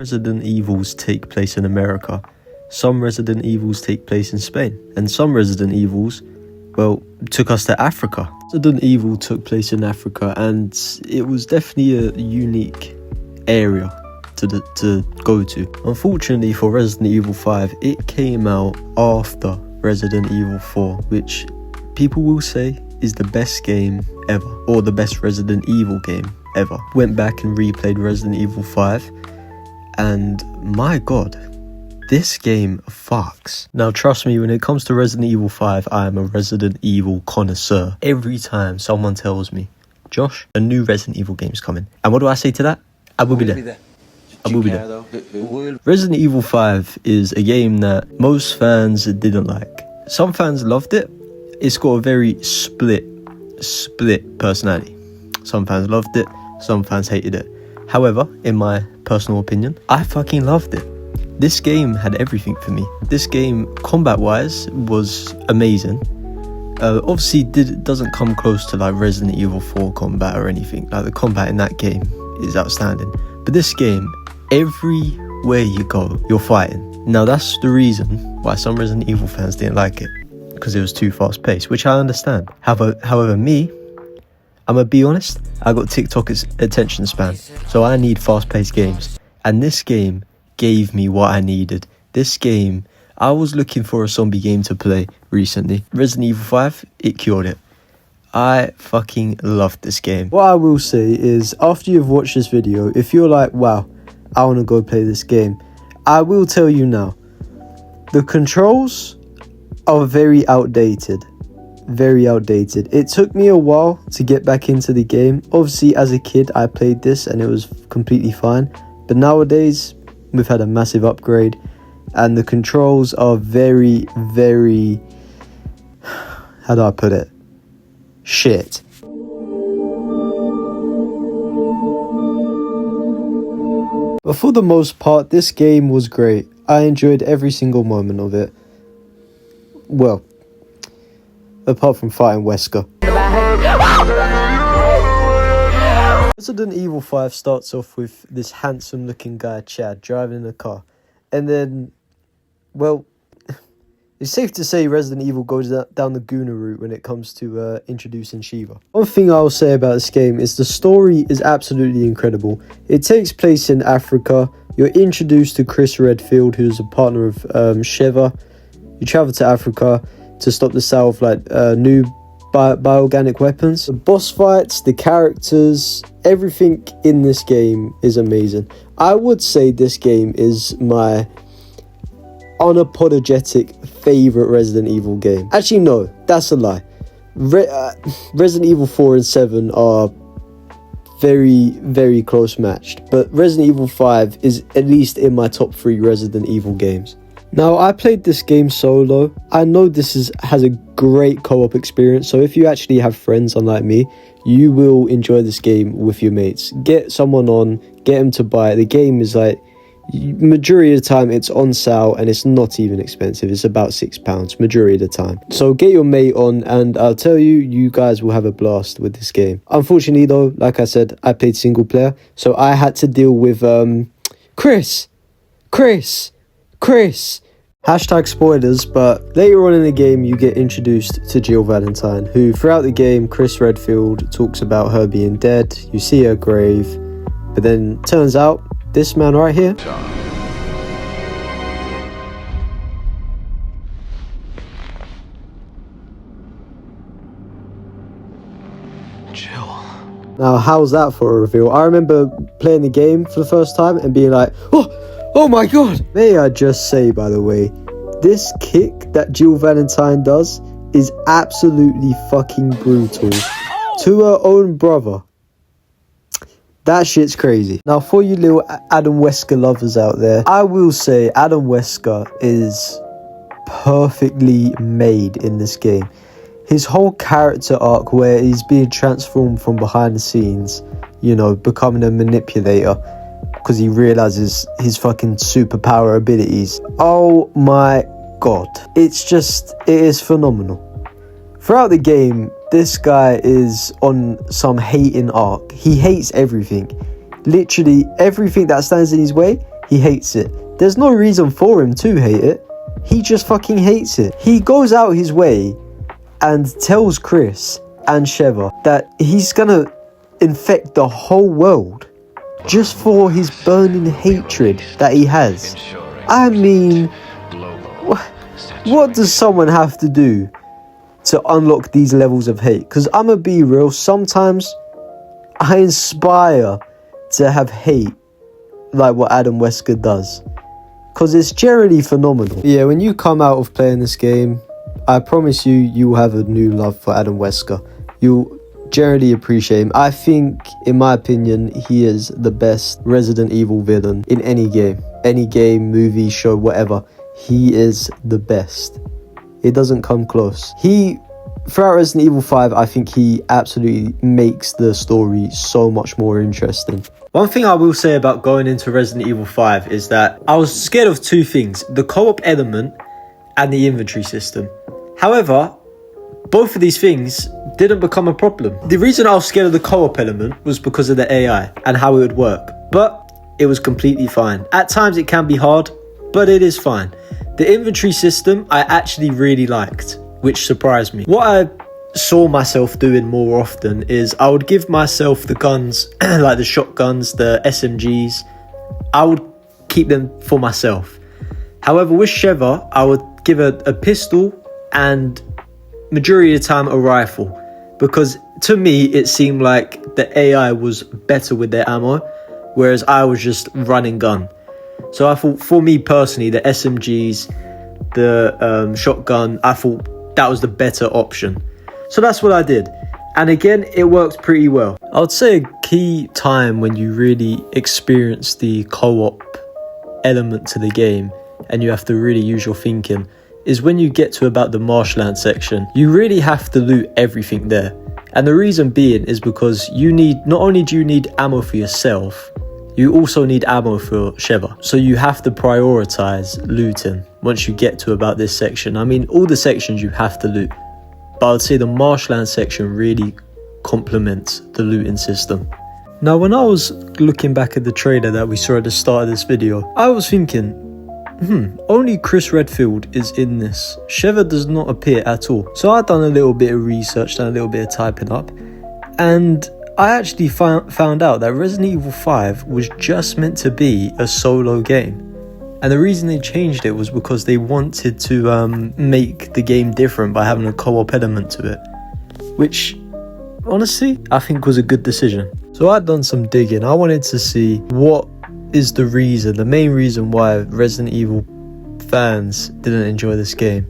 Resident Evils take place in America, some Resident Evils take place in Spain, and some Resident Evils, well, took us to Africa. Resident Evil took place in Africa, and it was definitely a unique area to go to. Unfortunately for Resident Evil 5, it came out after Resident Evil 4, which people will say is the best game ever, or the best Resident Evil game ever. Went back and replayed Resident Evil 5, and my god, this game fucks. Now trust me, when it comes to Resident Evil 5, I am a Resident Evil connoisseur. Every time someone tells me, Josh, a new Resident Evil game's coming, and what do I say to that? I will be there. I will be there. Resident Evil 5 is a game that most fans didn't like. Some fans loved it. It's got a very split personality. Some fans loved it, some fans hated it. However, in my personal opinion, I fucking loved it. This game had everything for me. This game, combat-wise, was amazing. Obviously, doesn't come close to like Resident Evil 4 combat or anything. Like, the combat in that game is outstanding. But this game, everywhere you go, you're fighting. Now, that's the reason why some Resident Evil fans didn't like it, because it was too fast-paced, which I understand. However, me, I'm gonna be honest, I got TikTok's attention span, so I need fast-paced games. And this game gave me what I needed. This game, I was looking for a zombie game to play recently. Resident Evil 5, it cured it. I fucking loved this game. What I will say is, after you've watched this video, if you're like, wow, I want to go play this game, I will tell you now, the controls are very outdated. Very outdated. It took me a while to get back into the game. Obviously, as a kid, I played this and it was completely fine. But nowadays, we've had a massive upgrade and the controls are very, very, how do I put it? Shit. But for the most part, this game was great. I enjoyed every single moment of it. Well, apart from fighting Wesker. Resident Evil 5 starts off with this handsome looking guy, Chad, driving a car. And then, well, it's safe to say Resident Evil goes down the Guna route when it comes to introducing Shiva. One thing I'll say about this game is the story is absolutely incredible. It takes place in Africa. You're introduced to Chris Redfield, who's a partner of Shiva. You travel to Africa to stop the sale of like new bioorganic weapons. The boss fights, the characters, everything in this game is amazing. I would say this game is my unapologetic favorite Resident Evil game. Actually, no, that's a lie. Resident Evil 4 and 7 are very, very close matched, but Resident Evil 5 is at least in my top 3 Resident Evil games. Now, I played this game solo. I know this has a great co-op experience, so if you actually have friends unlike me, you will enjoy this game with your mates. Get someone on, get them to buy it. The game is like, majority of the time it's on sale and it's not even expensive. It's about £6 majority of the time. So get your mate on and I'll tell you, you guys will have a blast with this game. Unfortunately though, like I said, I played single player, so I had to deal with Chris. Hashtag spoilers, but later on in the game you get introduced to Jill Valentine, who throughout the game Chris Redfield talks about her being dead. You see her grave, but then turns out this man right here, Jill. now how's that for a reveal? I remember playing the game for the first time and being like, oh my god. May I just say, by the way, this kick that Jill Valentine does is absolutely fucking brutal to her own brother. That shit's crazy. Now, for you little Adam Wesker lovers out there, I will say Adam Wesker is perfectly made in this game. His whole character arc where he's being transformed from behind the scenes, you know, becoming a manipulator because he realizes his fucking superpower abilities. Oh my god. It is phenomenal. Throughout the game, this guy is on some hating arc. He hates everything. Literally everything that stands in his way, he hates it. There's no reason for him to hate it. He just fucking hates it. He goes out his way and tells Chris and Sheva that he's gonna infect the whole world just for his burning hatred that he has. I mean, what does someone have to do to unlock these levels of hate? Because I'm gonna be real, sometimes I inspire to have hate like what Adam Wesker does, because it's generally phenomenal. Yeah, when you come out of playing this game, I promise you, you will have a new love for Adam Wesker. You'll generally appreciate him. I think, in my opinion, he is the best Resident Evil villain in any game, movie, show, whatever. He is the best. It doesn't come close. Throughout Resident Evil 5, I think he absolutely makes the story so much more interesting. One thing I will say about going into Resident Evil 5 is that I was scared of two things: the co-op element and the inventory system. However, both of these things didn't become a problem. The reason I was scared of the co-op element was because of the AI and how it would work, but it was completely fine. At times it can be hard, but it is fine. The inventory system I actually really liked, which surprised me. What I saw myself doing more often is I would give myself the guns, like the shotguns, the SMGs, I would keep them for myself. However, with Sheva, I would give her a pistol and majority of the time a rifle, because to me it seemed like the AI was better with their ammo, whereas I was just running gun. So I thought, for me personally, the SMGs, the shotgun, I thought that was the better option. So that's what I did. And again, it worked pretty well. I would say a key time when you really experience the co-op element to the game and you have to really use your thinking is when you get to about the marshland section. You really have to loot everything there. And the reason being is because not only do you need ammo for yourself, you also need ammo for Sheva. So you have to prioritize looting once you get to about this section. I mean, all the sections you have to loot, but I would say the marshland section really complements the looting system. Now, when I was looking back at the trailer that we saw at the start of this video, I was thinking, only Chris Redfield is in this. Sheva does not appear at all. So I'd done a little bit of research, done a little bit of typing up, and I actually found out that Resident Evil 5 was just meant to be a solo game. And the reason they changed it was because they wanted to make the game different by having a co-op element to it, which honestly I think was a good decision. So I'd done some digging. I wanted to see what is the main reason why Resident Evil fans didn't enjoy this game.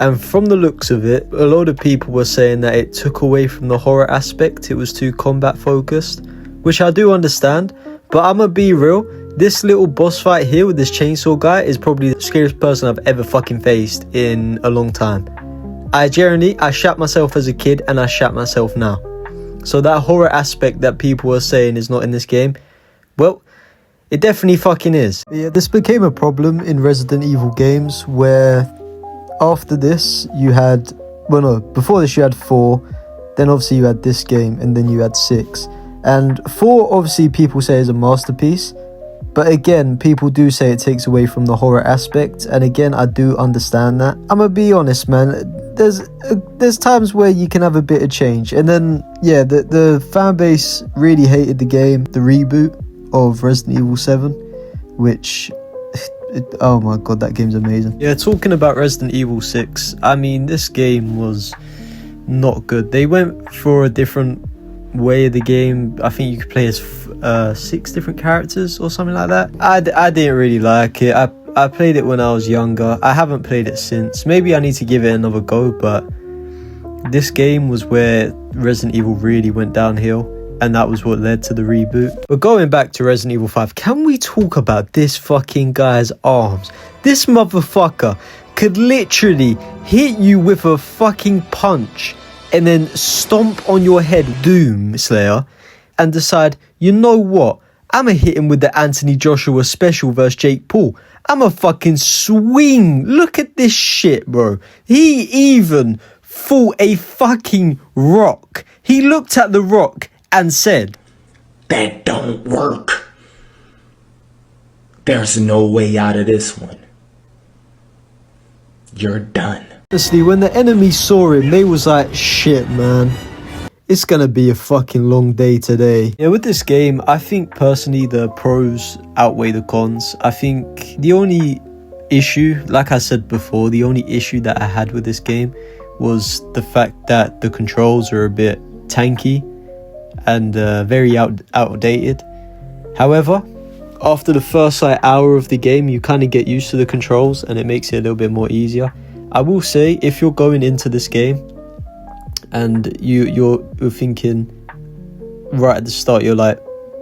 And from the looks of it, a lot of people were saying that it took away from the horror aspect. It was too combat focused, which I do understand, but I'm gonna be real, this little boss fight here with this chainsaw guy is probably the scariest person I've ever fucking faced in a long time. I shat myself as a kid and I shat myself now. So that horror aspect that people were saying is not in this game, well, it definitely fucking is. Yeah, this became a problem in Resident Evil games where after this you had, before this you had 4, then obviously you had this game, and then you had 6. And 4 obviously people say is a masterpiece, but again, people do say it takes away from the horror aspect, and again, I do understand that. I'm gonna be honest, man, there's times where you can have a bit of change, and then, yeah, the fan base really hated the game, the reboot of Resident Evil 7, which, oh my god, that game's amazing. Yeah, talking about Resident Evil 6, I mean, this game was not good. They went for a different way of the game. I think you could play as 6 different characters or something like that. I didn't really like it. I played it when I was younger. I haven't played it since. Maybe I need to give it another go, but this game was where Resident Evil really went downhill, and that was what led to the reboot. But going back to Resident Evil 5, can we talk about this fucking guy's arms? This motherfucker could literally hit you with a fucking punch and then stomp on your head, Doom Slayer, and decide, you know what? I'ma hit him with the Anthony Joshua special versus Jake Paul. I'ma fucking swing. Look at this shit, bro. He even fought a fucking rock. He looked at the rock and said, "That don't work. There's no way out of this one. You're done. Honestly, when the enemy saw him, they was like, shit, man. It's gonna be a fucking long day today. Yeah, with this game, I think personally the pros outweigh the cons. I think the only issue, like I said before, the only issue that I had with this game was the fact that the controls are a bit tanky and very outdated. However, after the first hour of the game, you kind of get used to the controls and it makes it a little bit more easier. I will say, if you're going into this game and you're thinking right at the start, you're like,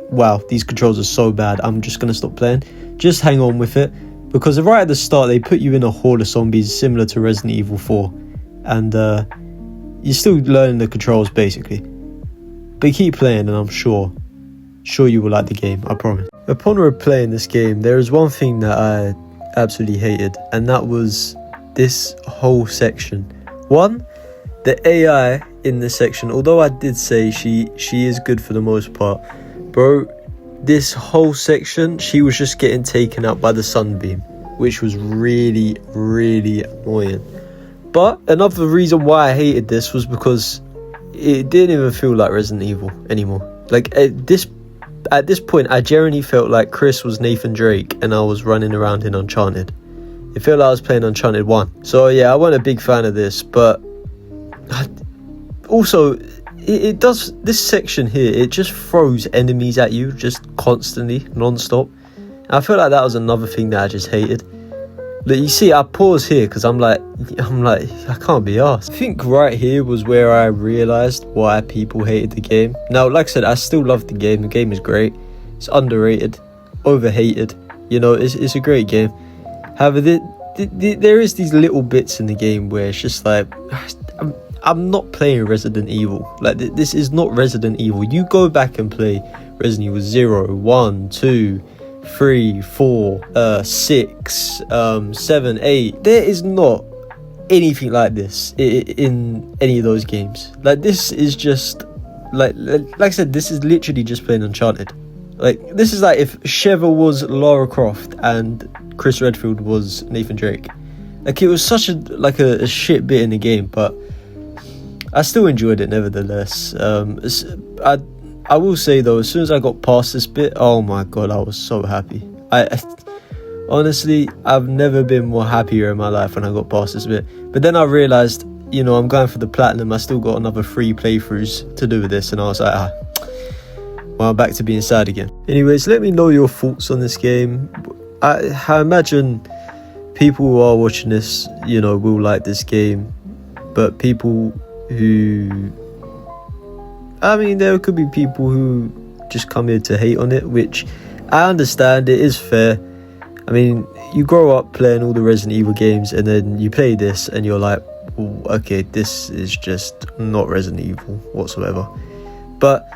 wow, these controls are so bad, I'm just gonna stop playing, just hang on with it, because right at the start they put you in a horde of zombies similar to Resident Evil 4, and you're still learning the controls basically, but keep playing and I'm sure you will like the game, I promise. Upon replaying this game, there is one thing that I absolutely hated, and that was this whole section. One, the AI in this section, although I did say she is good for the most part, bro, this whole section, she was just getting taken out by the sunbeam, which was really, really annoying. But another reason why I hated this was because it didn't even feel like Resident Evil anymore. Like, at this point, I genuinely felt like Chris was Nathan Drake and I was running around in Uncharted. It felt like I was playing Uncharted 1. So yeah, I wasn't a big fan of this, but also it does, this section here, it just throws enemies at you just constantly, non-stop. And I feel like that was another thing that I just hated. Look, you see, I pause here because I'm like, I can't be arsed. I think right here was where I realised why people hated the game. Now, like I said, I still love the game. The game is great. It's underrated, overhated. You know, it's a great game. However, there is these little bits in the game where it's just like, I'm not playing Resident Evil. Like, this is not Resident Evil. You go back and play Resident Evil 0, 1, 2, 3, 4, 6, 7, 8. There is not anything like this in any of those games. Like, this is just like I said, this is literally just playing Uncharted. Like, this is like if Sheva was Lara Croft and Chris Redfield was Nathan Drake. Like, it was such a shit bit in the game, but I still enjoyed it nevertheless. I will say though, as soon as I got past this bit, oh my god, I was so happy. I honestly, I've never been more happier in my life when I got past this bit. But then I realised, you know, I'm going for the platinum. I still got another 3 playthroughs to do with this, and I was like, well, I'm back to being sad again. Anyways, let me know your thoughts on this game. I imagine people who are watching this, you know, will like this game, but people who, I mean, there could be people who just come here to hate on it, which I understand. It is fair. I mean, you grow up playing all the Resident Evil games and then you play this and you're like, okay, this is just not Resident Evil whatsoever. But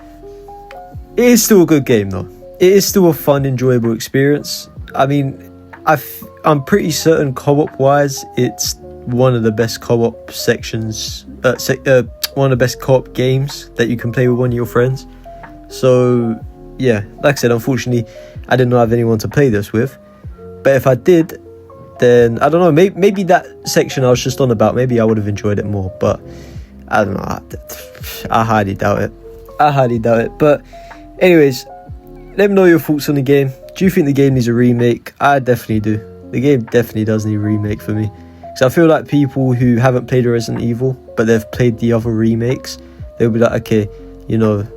it is still a good game though. It is still a fun, enjoyable experience. I mean, I'm pretty certain co-op wise, it's one of the best co-op sections, one of the best co-op games that you can play with one of your friends. So yeah, like I said, unfortunately I did not have anyone to play this with, but if I did, then I don't know, maybe that section I was just on about, maybe I would have enjoyed it more, but I don't know, I highly doubt it. But anyways, let me know your thoughts on the game. Do you think the game needs a remake? I definitely do. The game definitely does need a remake for me. So I feel like people who haven't played Resident Evil, but they've played the other remakes, they'll be like, okay, you know,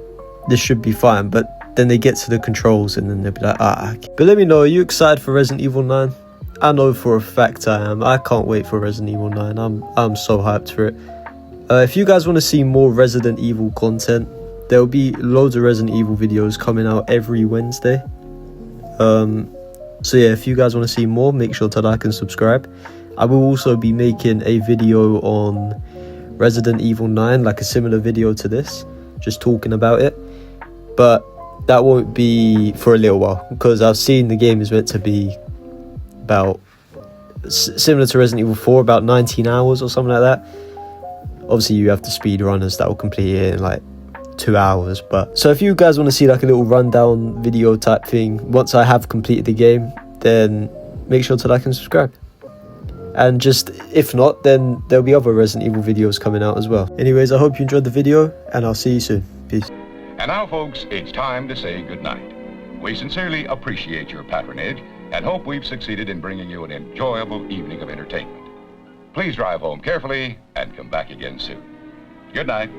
this should be fine. But then they get to the controls and then they'll be like, okay. But let me know, are you excited for Resident Evil 9? I know for a fact I am. I can't wait for Resident Evil 9. I'm so hyped for it. If you guys want to see more Resident Evil content, there'll be loads of Resident Evil videos coming out every Wednesday. So yeah, if you guys want to see more, make sure to like and subscribe. I will also be making a video on Resident Evil 9, like a similar video to this, just talking about it. But that won't be for a little while, because I've seen the game is meant to be about similar to Resident Evil 4, about 19 hours or something like that. Obviously you have the speedrunners that will complete it in like 2 hours, but so if you guys want to see like a little rundown video type thing once I have completed the game, then make sure to like and subscribe. And just, if not, then there'll be other Resident Evil videos coming out as well. Anyways, I hope you enjoyed the video, and I'll see you soon. Peace. And now, folks, it's time to say goodnight. We sincerely appreciate your patronage and hope we've succeeded in bringing you an enjoyable evening of entertainment. Please drive home carefully and come back again soon. Good night.